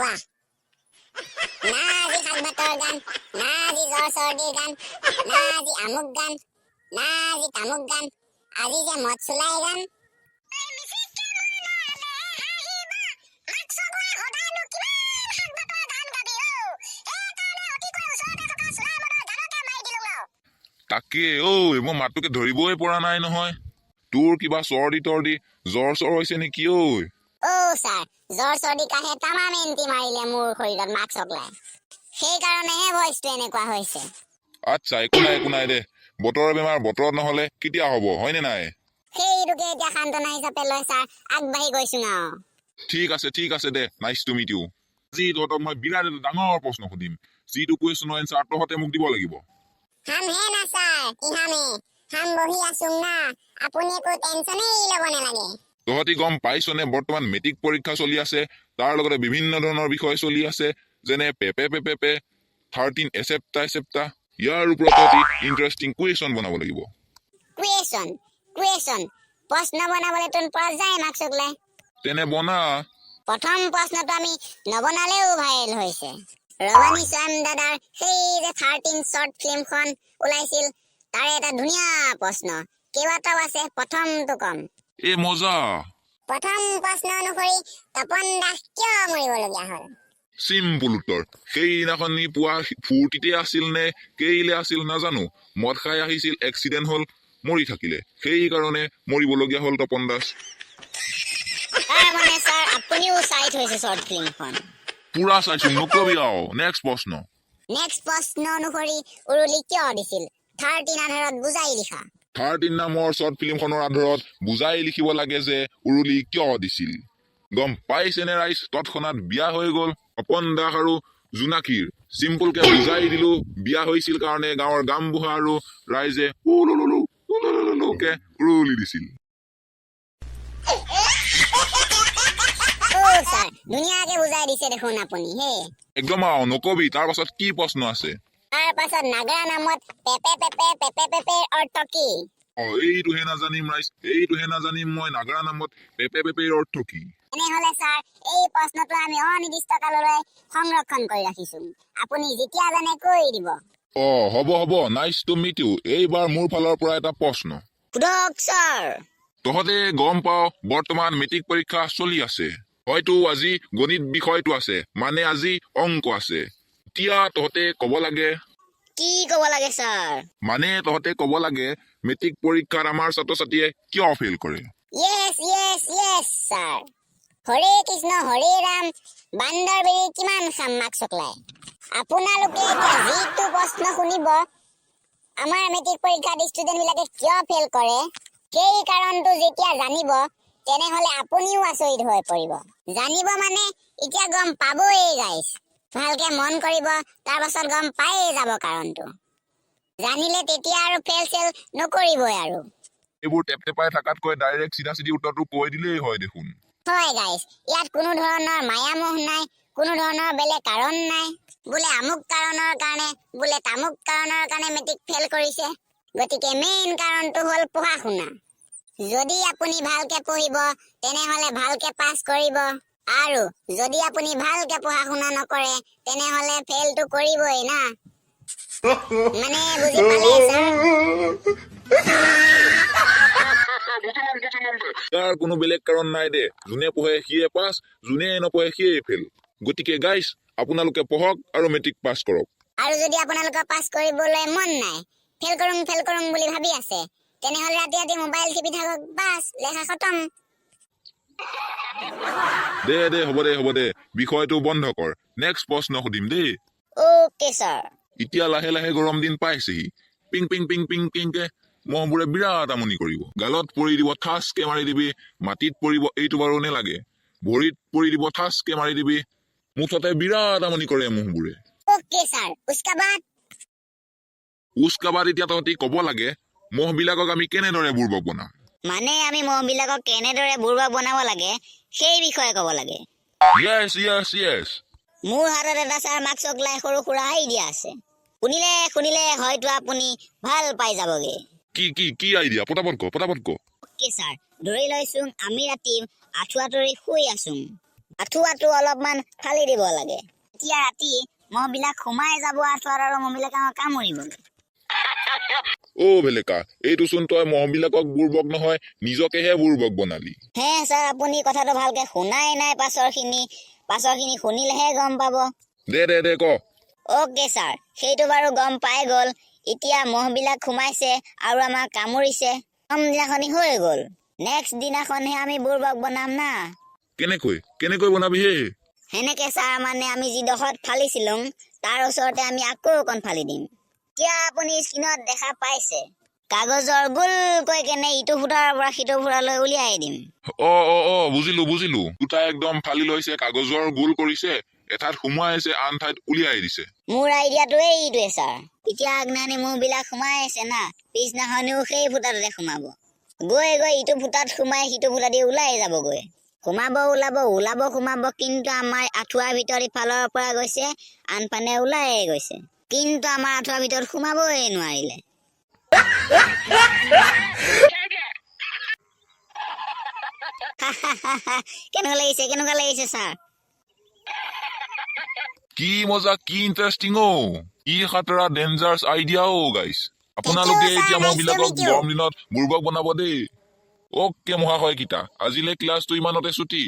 Wah. Nazi khadbator gan, nazi zor sordir gan, nazi amuk gan, nazi tamuk gan, আজি যে মদ চুলাই গান। তাকে মই মাতটোকে ধৰিবই পৰা নাই নহয়। তোৰ কিবা চৰ্দি তৰ্দি জ্বৰ হৈছে নেকি ঐ? ছাৰ, জ্বৰ চৰ্দি কাহে তামাম এণ্টি মাৰিলে মোৰ শৰীৰত মাক চকলাই, সেইকাৰণেহে ভইচটো এনেকুৱা হৈছে। আচ্ছা, একো নাই দে। বতৰৰ বেমাৰ বতৰত নহলে কেতিয়া হব, হয়নে নাই? সেইটোকে এতিয়া সান্তনা হিচাপে লৈ ছাৰ আগবাঢ়ি গৈছো ন। ঠিক আছে দে, নাইচ টু মিট ইউ। আজি তহঁতক মই বিৰাট এটা ডাঙৰ প্ৰশ্ন সুধিম, যিটো কুৱেশ্যনৰ এনচাৰ তহঁতে মোক দিব লাগিব। হাম হে না ছাৰ, হাম বহি আছো না, আপুনি একো টেনচনেই ল'ব নালাগে। তহঁতি গম পাইছনে বৰ্তমান মেট্ৰিক পৰীক্ষা চলি আছে, তাৰ লগতে বিভিন্ন ধৰণৰ বিষয় চলি আছে, যেনে পেপে 13 এচেপ্টা। ইয়াৰ ওপৰত তহঁতি ইণ্টাৰেষ্টিং কুৱেশ্যন বনাব লাগিব। কুৱেশ্যন প্ৰশ্ন বনাবলৈ তোন পৰা যায় মাক চকলাই। তেনে বনা। প্ৰথম প্ৰশ্নটো আমি নবনালেও ভাইৰেল হৈছে। ৰবানী স্বয়ং দাদাৰ সেই যে 13 শ্বৰ্ট ফিল্মখন ওলাইছিল, তাৰে এটা ধুনীয়া প্ৰশ্ন, কেইবাটাও আছে, প্ৰথমটো কম। মজা। প্ৰথম প্ৰশ্ন অনুসৰি তপন দাস কিয় মৰিবলগীয়া হ'ল? চিম্পুল উত্তৰ, সেইদিনাখন পুৱা ফূৰ্তিতে আছিল নে কেইলে আছিল নাজানো, মদ খাই আহিছিল, এক্সিডেণ্ট হ'ল, মৰি থাকিলে, সেইকাৰণে মৰিবলগীয়া হ'ল তপন দাস। মানে ছাৰ আপুনিও চাই থৈছে শ্বৰ্ট ফিল্মখন? পুৰা চাইছো, নকবি আৰু। নেক্সট প্ৰশ্ন অনুসৰি উৰুলি কিয় দিছিল? 13 আধাৰত বুজাই লিখা। 13 নামৰ শ্বৰ্ট ফিল্মখনৰ আধাৰত বুজাই লিখিব লাগে যে উৰুলি কিয় দিছিল। গম পাইছেনে ৰাইজ, তৎক্ষণাত বিয়া হৈ গল তপন দাস আৰু জোনাকীৰ। চিম্পুলকে বুজাই দিলো, বিয়া হৈছিল কাৰণে গাঁৱৰ গামবুঢ়া আৰু ৰাইজে উলুলুলুকে উৰুলি দিছিল। ছাৰ ধুনীয়াকে বুজাই দিছে দেখোন আপুনি। একদম আৰু নকবি। তাৰ পাছত কি প্ৰশ্ন আছে? তাৰ পাছত নাগৰা নামত পেপে অৰ্থ কি? এইটোহে নাজানিম ৰাইজ, মই নাগৰা নামত পেপেৰ অৰ্থ কি? এনেহলে ছাৰ এই প্ৰশ্নটো আমি অনিৰ্দিষ্ট কাললৈ সংৰক্ষণ কৰি ৰাখিছো, আপুনি যেতিয়া জানে কৈ দিব। হ'ব, নাইচ টু মিট ইউ। এইবাৰ মোৰ ফালৰ পৰা এটা প্ৰশ্ন। সোধক ছাৰ। তহঁতে গম পাও বৰ্তমান মেট্ৰিক পৰীক্ষা চলি আছে, হয়তো আজি গণিত বিষয়টো আছে, মানে আজি অংক আছে। এতিয়া তহঁতে কব লাগে। কি কব লাগে ছাৰ? মানে তহঁতে কব লাগে মেট্ৰিক পৰীক্ষাত আমাৰ ছাত্ৰ ছাত্ৰীয়ে কিয় ফেইল কৰে। Yes sir. হৰে কৃষ্ণ হৰে ৰাম, বান্দৰ বেৰি কিমান খাম মাক চকলাই। আপোনালোকে এতিয়া যিটো প্ৰশ্ন শুনিব, আমাৰ মেট্ৰিক পৰীক্ষাত ষ্টুডেণ্ট বিলাকে কিয় ফেইল কৰে, সেই কাৰণটো যেতিয়া জানিব, তেনেহলে আপুনিও আচৰিত হৈ পৰিব। জানিব মানে এতিয়া গম পাবই গাইছ, ভালকে মন কৰিব, তাৰ পাছত গম পায়ে যাব কাৰণটো। জানিলে তেতিয়া আৰু ফেল চেল নকৰিবই আৰু। এইবোৰ টেপাই থকাতকৈ ডাইৰেক্ট চিধা উত্তৰটো কৈ দিলেই হয় দেখোন। হয় গাইছ, ইয়াত কোনো ধৰণৰ মায়ামোহ নাই, কোনো ধৰণৰ বেলেগ কাৰণ নাই, বোলে আমুক কাৰণৰ কাৰণে, বোলে তামুক কাৰণৰ কাৰণে মেট্ৰিক ফেল কৰিছে। গতিকে মেইন কাৰণটো হ'ল পঢ়া শুনা। যদি আপুনি ভালকে পঢ়িব, তেনেহলে ভালকে পাছ কৰিব, আৰু যদি আপুনি ভালকে পঢ়া শুনা নকৰে, তেনেহলে ফেইলটো কৰিবই না। মানে বুজি পালে ছাৰ? তাৰ কোনো বেলেগ কাৰণ নাই দে, যোনে পঢ়ে সিয়ে পাছ, যোনে নপঢ়ে সিয়ে ফেল। গতিকে গাইছ, আপোনালোকে পঢ়ক আৰু মেট্ৰিক পাছ কৰক। আৰু যদি আপোনালোকৰ পাছ কৰিবলৈ মন নাই, ফেল কৰিম বুলি ভাবি আছে, তেনেহলে ৰাতি মোবাইল টিপি থাকক, বাছ লেখা খতম। দে হ'ব দে, বিষয়টো বন্ধ কৰ। নেক্সট প্ৰশ্ন সুধিম দেই। Okay sir. এতিয়া লাহে লাহে গৰম দিন পাইছেহি, পিংকে মহবোৰে বিৰাট আমনি কৰিব। গালত পৰি দিব, ঠাচকে মাৰি দিবি, মাটিত পৰিব, এইটো বাৰু নেলাগে, ভৰিত পৰি দিব, ঠাচকে মাৰি দিবি, মুঠতে বিৰাট আমনি কৰে মহবোৰে। অ'কে ছাৰ, উস্কাবাদ এতিয়া তহঁতি কব লাগে, মহ বিলাকক আমি কেনেদৰে বুৰ্বক বনাম। মানে আমি মহ বিলাকক কেনেদৰে বুৰ্বক বনাব লাগে, সেই বিষয়ে কব লাগে। Yes. মোৰ হাতত এটা ছাৰ মাক চকলাই সৰু সুৰা আইডিয়া আছে। শুনিলে হয়তো আপুনি ভাল পাই যাবগে। কি আইডিয়া? পটাপট ক। অ'কে ছাৰ, ধৰি লৈছোং আমি ৰাতি আঁঠুৱা তৰি শুই আছোং। আঁঠুৱাটো অলপমান ফালি দিব লাগে। এতিয়া ৰাতি মহবিলাক সোমাই যাব আঁঠুৱাত আৰু মহবিলাকে আমাক কামুৰিবগে। ভেলেকা, এইটোচোন তই মহবিলাকক বুৰ্বক নহয়, নিজকেহে বুৰ্বক বনালি। হে ছাৰ, আপুনি কথাটো ভালকে শুনাই নাই। পাছৰখিনি শুনিলেহে গম পাব। দে ক। অ'কে ছাৰ, সেইটো বাৰু গম পাই গ'ল। এতিয়া মহবিলাক সোমাইছে আৰু আমাক কামুৰিছে। দিনাখনি হৈ গ'ল। নেক্সট দিনাখনহে আমি বুৰ্বক বনাম না। কেনেকৈ বনাবি হে? সেনেকে ছাৰ, মানে আমি যিডোখৰত ফালিছিলোং তাৰ ওচৰতে আমি আকৌ অকণ ফালি দিম। এতিয়া আপুনি স্ক্ৰীনত দেখা পাইছে, কাগজৰ গোলকৈ কেনে ইটো ফুটাৰ পৰা সিটো ফুটালৈ উলিয়াই দিম। বুজিলো। দুটাই একদম ফালি লৈছে, কাগজৰ গোল কৰিছে, এঠাইত সোমোৱাইছে, আন ঠাইত উলিয়াই দিছে। মোৰ আইডিয়াটো এইটোৱে ছাৰ। এতিয়া আগদিনাখনি মহবিলাক সোমাই আছে না, পিছদিনাখনিও সেই ফুটাটোতে সোমাব। গৈ ইটো ফুটাত সোমাই সিটো ফুটা দি ওলাই যাবগৈ। সোমাব, কিন্তু আমাৰ আঁঠুৱাৰ ভিতৰত ইফালৰ পৰা গৈছে, আনপানে ওলাই গৈছে। কিন্তু আমাৰ আঁঠুৱাৰ ভিতৰত সোমাবই নোৱাৰিলে। কেনেকুৱা লাগিছে ছাৰ? কি মজা, কি ইণ্টাৰেষ্টিং কি খাতৰা ডেঞ্জাৰাছ আইডিয়া গাইছ। আপোনালোকে এতিয়া মহবিলাকক গৰম দিনত বুৰ্বক বনাব দেই। অ'কে মহাশয় কিটা, আজিলে ক্লাছটো ইমানতে ছুটি।